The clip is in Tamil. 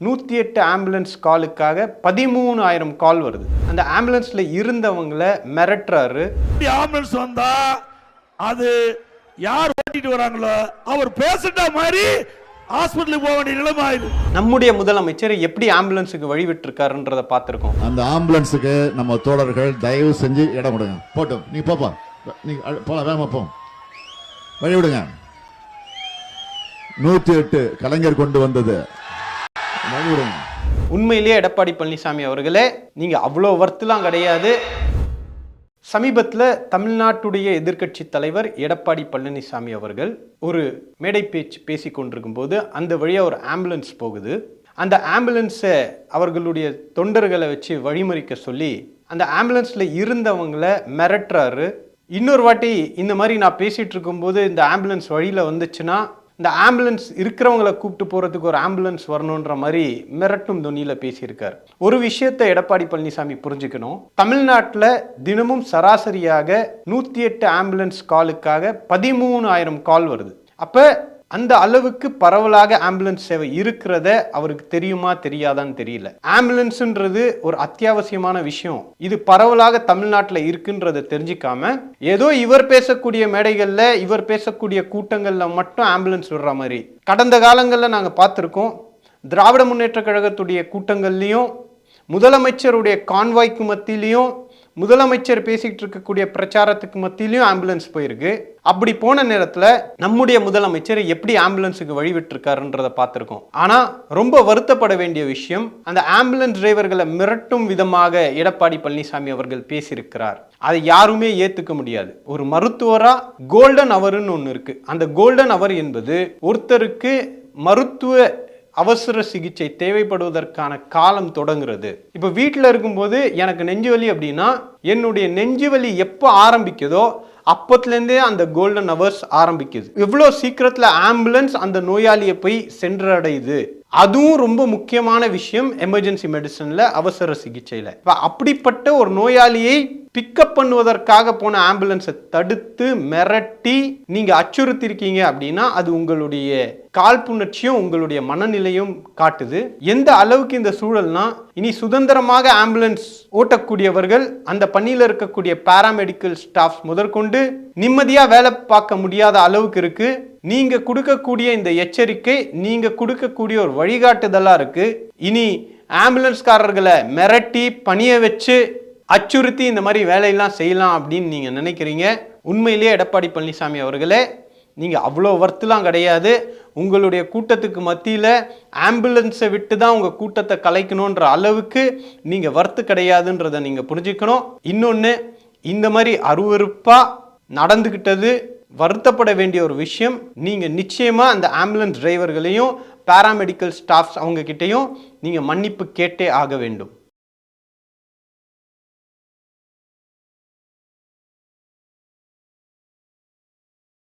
108 ஆம்புலன்ஸ் காலுக்காக 13,000 கால் வருது. அந்த ஆம்புலன்ஸ்ல இருந்தவங்களை மிரட்டுறாரு. ஆம்புலன்ஸ் வந்தா அது யார் ஓட்டிட்டு வராங்களோ அவர் பேசிட்ட மாதிரி ஹாஸ்பிடலுக்கு போக வேண்டிய நிலைமை ஆயிடுது. நம்முடைய முதலமைச்சர் எப்படி ஆம்புலன்ஸுக்கு வழிவிட்டிருக்காருன்றத பார்த்திருக்கோம். அந்த ஆம்புலன்ஸுக்கு நம்ம தோழர்கள் தயவு செஞ்சு இடம் கொடுங்க. போட்டோம் நீ போப்பா, நீ போலாம், வேகமா போ, வழி விடுங்க. 108 கலைஞர் கொண்டு வந்தது. உண்மையிலேயே எடப்பாடி பழனிசாமி அவர்களே, நீங்க அவ்வளோ வர்த்தெல்லாம் கிடையாது. சமீபத்தில் தமிழ்நாட்டுடைய எதிர்க்கட்சி தலைவர் எடப்பாடி பழனிசாமி அவர்கள் ஒரு மேடை பேச்சு பேசி கொண்டிருக்கும் போது அந்த வழியாக ஒரு ஆம்புலன்ஸ் போகுது. அந்த ஆம்புலன்ஸை அவர்களுடைய தொண்டர்களை வச்சு வழிமறிக்க சொல்லி அந்த ஆம்புலன்ஸில் இருந்தவங்களை மிரட்டுறாரு. இன்னொரு வாட்டி இந்த மாதிரி நான் பேசிகிட்டு இருக்கும்போது இந்த ஆம்புலன்ஸ் வழியில் வந்துச்சுன்னா இந்த ஆம்புலன்ஸ் இருக்கிறவங்களை கூப்பிட்டு போகிறதுக்கு ஒரு ஆம்புலன்ஸ் வரணுன்ற மாதிரி மிரட்டும் தொனியில் பேசியிருக்கார். ஒரு விஷயத்தை எடப்பாடி பழனிசாமி புரிஞ்சுக்கணும். தமிழ்நாட்டில் தினமும் சராசரியாக 108 ஆம்புலன்ஸ் காலுக்காக 13,000 கால் வருது. அப்போ அந்த அளவுக்கு பரவலாக ஆம்புலன்ஸ் சேவை இருக்கிறத அவருக்கு தெரியுமா தெரியாதான்னு தெரியல. ஆம்புலன்ஸ்ன்றது ஒரு அத்தியாவசியமான விஷயம். இது பரவலாக தமிழ்நாட்டில் இருக்குன்றதை தெரிஞ்சிக்காம ஏதோ இவர் பேசக்கூடிய மேடைகளில் இவர் பேசக்கூடிய கூட்டங்களில் மட்டும் ஆம்புலன்ஸ் விடுற மாதிரி கடந்த காலங்களில் நாங்கள் பார்த்துருக்கோம். திராவிட முன்னேற்ற கழகத்துடைய கூட்டங்கள்லையும் முதலமைச்சருடைய கான்வாய்க்கு மத்தியிலையும் முதலமைச்சர் பேசிக்கிட்டு இருக்கக்கூடிய பிரச்சாரத்துக்கு மத்தியிலையும் ஆம்புலன்ஸ் போயிருக்கு. அப்படி போன நேரத்தில் நம்முடைய முதலமைச்சர் எப்படி ஆம்புலன்ஸுக்கு வழிவிட்டிருக்காருன்றதை பார்த்துருக்கோம். ஆனால் ரொம்ப வருத்தப்பட வேண்டிய விஷயம், அந்த ஆம்புலன்ஸ் டிரைவர்களை மிரட்டும் விதமாக எடப்பாடி பழனிசாமி அவர்கள் பேசியிருக்கிறார். அதை யாருமே ஏற்றுக்க முடியாது. ஒரு மருத்துவராக கோல்டன் அவர்னு ஒன்று இருக்கு. அந்த கோல்டன் அவர் என்பது ஒருத்தருக்கு மருத்துவ அவசர சிகிச்சை தேவைப்படுவதற்கான காலம் தொடங்குறது. இப்போ வீட்டில் இருக்கும்போது எனக்கு நெஞ்சு வலி அப்படின்னா என்னுடைய நெஞ்சு வலி எப்போ ஆரம்பிக்குதோ அப்பத்துலேருந்தே அந்த கோல்டன் அவர்ஸ் ஆரம்பிக்குது. எவ்வளோ சீக்கிரத்தில் ஆம்புலன்ஸ் அந்த நோயாளியை போய் சென்றடையுது, அதுவும் ரொம்ப முக்கியமான விஷயம் எமர்ஜென்சி மெடிசனில், அவசர சிகிச்சையில். இப்போ அப்படிப்பட்ட ஒரு நோயாளியை பிக்கப் பண்ணுவதற்காக போன ஆம்புலன்ஸை தடுத்து மிரட்டி நீங்க அச்சுறுத்திருக்கீங்க அப்படின்னா அது உங்களுடைய காழ்ப்புணர்ச்சியும் உங்களுடைய மனநிலையும் காட்டுது. எந்த அளவுக்கு இந்த சூழல்னா இனி சுதந்திரமாக ஆம்புலன்ஸ் ஓட்டக்கூடியவர்கள், அந்த பணியில் இருக்கக்கூடிய பாராமெடிக்கல் ஸ்டாஃப்ஸ் முதற்கொண்டு நிம்மதியா வேலை பார்க்க முடியாத அளவுக்கு இருக்கு. நீங்க கொடுக்கக்கூடிய இந்த எச்சரிக்கை, நீங்க கொடுக்கக்கூடிய ஒரு வழிகாட்டுதலா இருக்கு. இனி ஆம்புலன்ஸ்காரர்களை மிரட்டி பணிய வச்சு அச்சுறுத்தி இந்த மாதிரி வேலையெல்லாம் செய்யலாம் அப்படின்னு நீங்கள் நினைக்கிறீங்க. உண்மையிலேயே எடப்பாடி பழனிசாமி அவர்களே, நீங்கள் அவ்வளோ வர்த்தெல்லாம் கிடையாது. உங்களுடைய கூட்டத்துக்கு மத்தியில் ஆம்புலன்ஸை விட்டு தான் உங்கள் கூட்டத்தை கலைக்கணுன்ற அளவுக்கு நீங்கள் வர்த்து கிடையாதுன்றதை நீங்கள் புரிஞ்சுக்கணும். இன்னொன்று, இந்த மாதிரி அருவருப்பாக நடந்துக்கிட்டது வருத்தப்பட வேண்டிய ஒரு விஷயம். நீங்கள் நிச்சயமாக அந்த ஆம்புலன்ஸ் டிரைவர்களையும் பாராமெடிக்கல் ஸ்டாஃப்ஸ் அவங்கக்கிட்டையும் நீங்கள் மன்னிப்பு கேட்டே ஆக வேண்டும்.